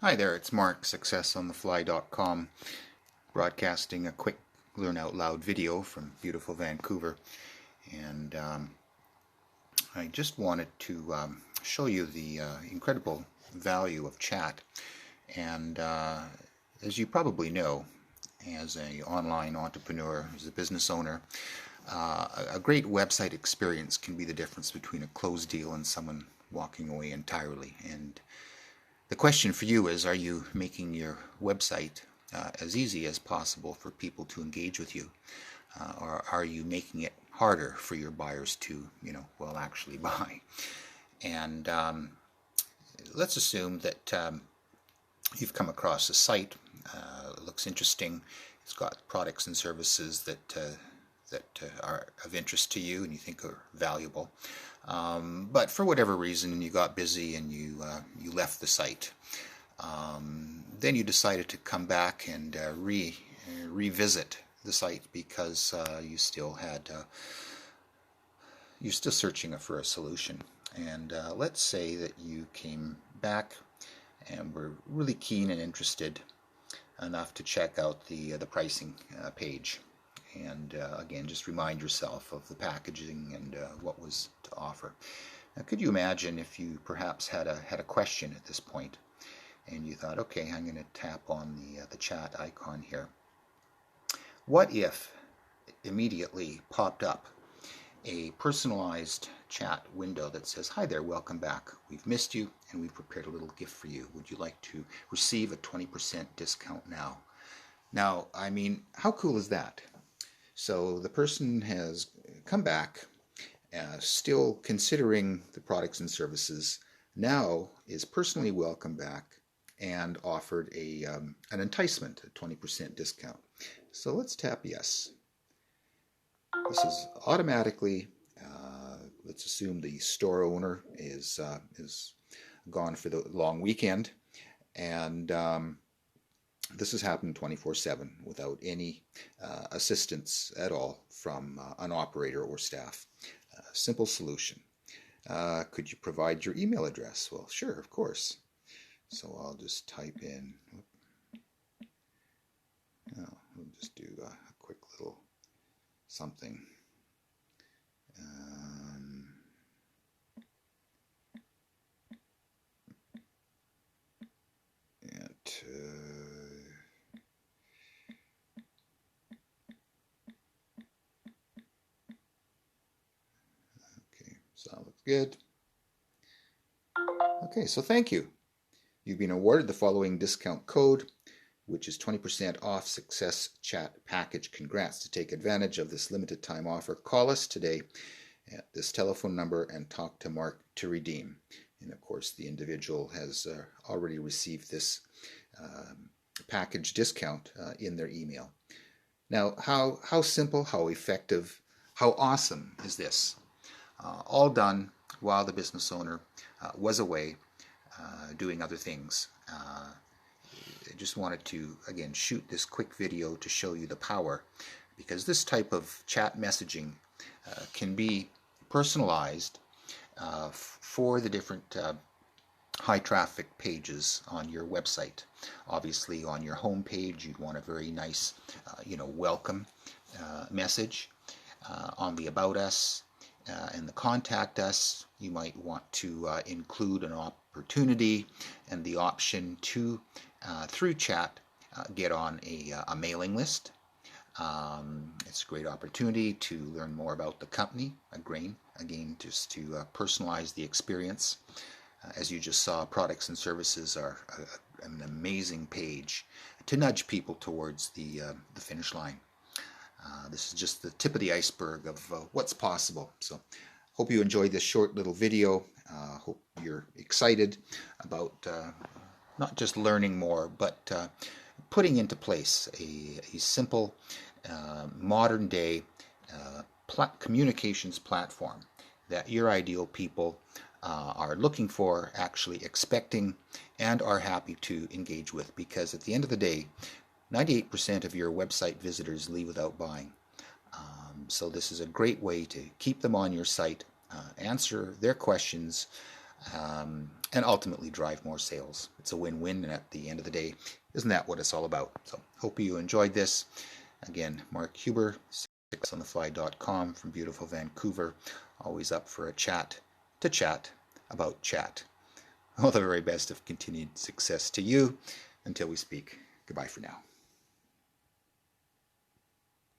Hi there, it's Mark, successonthefly.com, broadcasting a quick Learn Out Loud video from beautiful Vancouver. And I just wanted to show you the incredible value of chat. And as you probably know, as an online entrepreneur, as a business owner, a great website experience can be the difference between a closed deal and someone walking away entirely. And the question for you is, are you making your website as easy as possible for people to engage with you? Or are you making it harder for your buyers to, actually buy? And let's assume that you've come across a site, it looks interesting, it's got products and services that are of interest to you and you think are valuable. But for whatever reason you got busy and you left the site. Then you decided to come back and revisit the site because you're still searching for a solution. And let's say that you came back and were really keen and interested enough to check out the pricing page. And again, just remind yourself of the packaging and what was to offer. Now, could you imagine if you perhaps had a question at this point, and you thought, okay, I'm going to tap on the chat icon here. What if immediately popped up a personalized chat window that says, "Hi there, welcome back. We've missed you, and we've prepared a little gift for you. Would you like to receive a 20% discount now?" Now, I mean, how cool is that? So the person has come back, still considering the products and services, now is personally welcomed back and offered an enticement, a 20% discount. So let's tap yes. This is automatically, let's assume the store owner is gone for the long weekend, and this has happened 24/7 without any assistance at all from an operator or staff. Simple solution. Could you provide your email address? Well, sure, of course. So I'll just type in, we'll just do a quick little something. So that looks good. Okay, so thank you. You've been awarded the following discount code, which is 20% off Success Chat Package. Congrats. To take advantage of this limited time offer, call us today at this telephone number and talk to Mark to redeem. And of course, the individual has already received this package discount in their email. Now, how simple, how effective, how awesome is this? All done while the business owner was away doing other things. I just wanted to, again, shoot this quick video to show you the power, because this type of chat messaging can be personalized for the different high traffic pages on your website. Obviously, on your home page, you'd want a very nice, welcome message. On the About Us and the Contact Us, you might want to include an opportunity and the option to, through chat, get on a mailing list. It's a great opportunity to learn more about the company. Again, just to personalize the experience. As you just saw, products and services are an amazing page to nudge people towards the finish line. This is just the tip of the iceberg of what's possible. So hope you enjoyed this short little video. Hope you're excited about not just learning more, but putting into place a simple modern day communications platform that your ideal people are looking for, actually expecting, and are happy to engage with. Because at the end of the day, 98% of your website visitors leave without buying. So this is a great way to keep them on your site, answer their questions, and ultimately drive more sales. It's a win-win, and at the end of the day, isn't that what it's all about? So hope you enjoyed this. Again, Mark Huber, sixonthefly.com from beautiful Vancouver. Always up for a chat to chat about chat. All the very best of continued success to you. Until we speak, goodbye for now.